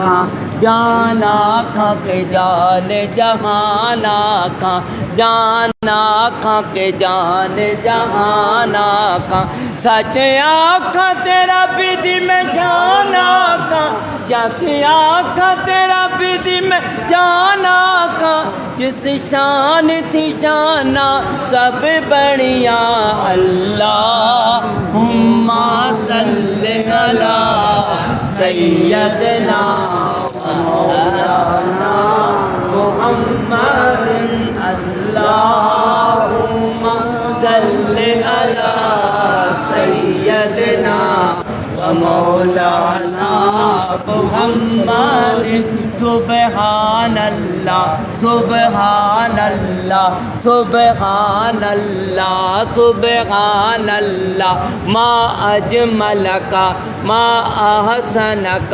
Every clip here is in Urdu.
جان آقا کے جان جہان آقا، جان آقا کے جان جہان آقا، سچ آقا تیرا بدی میں جان آقا، سچ آقا تیرا بدی میں جان آقا، جس شان تھی جانا سب بڑھیا، اللہم صلی علی سیدنا مولانا محمد، اللہم صلی علی سیدنا مولانا محمد، سبحان اللہ سبحان اللہ سبحان اللہ سبحان اللہ، ما اجملک ما احسنک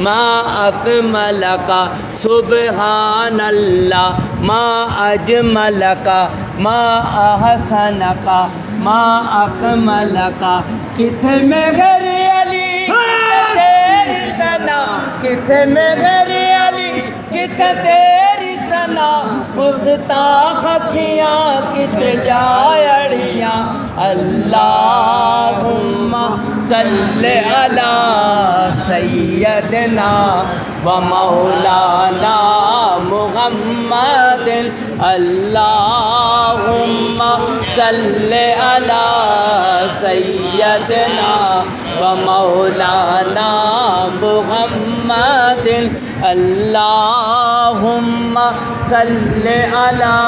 ما اکملک، سبحان اللہ ما اجملک ما احسنک ما اکملک، کتنے میں غیر علی تیری ثنا، کتنے میں غیر علی کتنے تیری ثنا، گستاخ اکھیاں کتنے جائڑیاں، اللہم صلی علی سیدنا و مولانا محمد، اللہم صلی علی سیدنا و مولانا محمد، اللہم صلی علی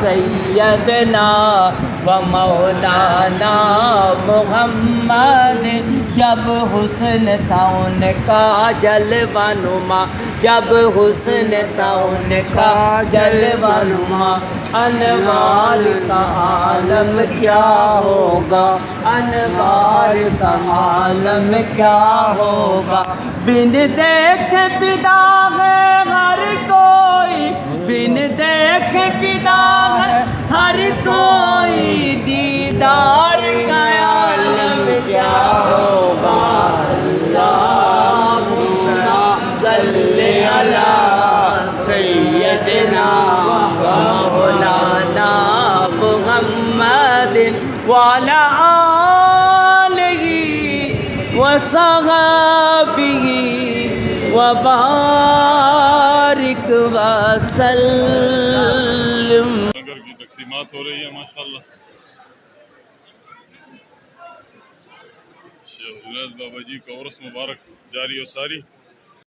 سیدنا و مولانا محمد، جب حسن تھا ان کا جلوہ نما، جب حسن تھا ان کا جلوہ نما، انوار کا عالم کیا ہوگا، انوار کا عالم کیا ہوگا، بن دیکھے فدا ہے ہر کوئی، بن دیکھے فدا ہے ہر کوئی، دیدار کا عالم کیا ہوگا، اللہم صلی علی سیدنا مولانا محمد وعلی آلہ وصحبہ وبارک وسلم۔ نگر کی تقسیمات ہو رہی ہے ماشاءاللہ۔ شیخ جنید بابا جی کا عرس مبارک جاری و ساری۔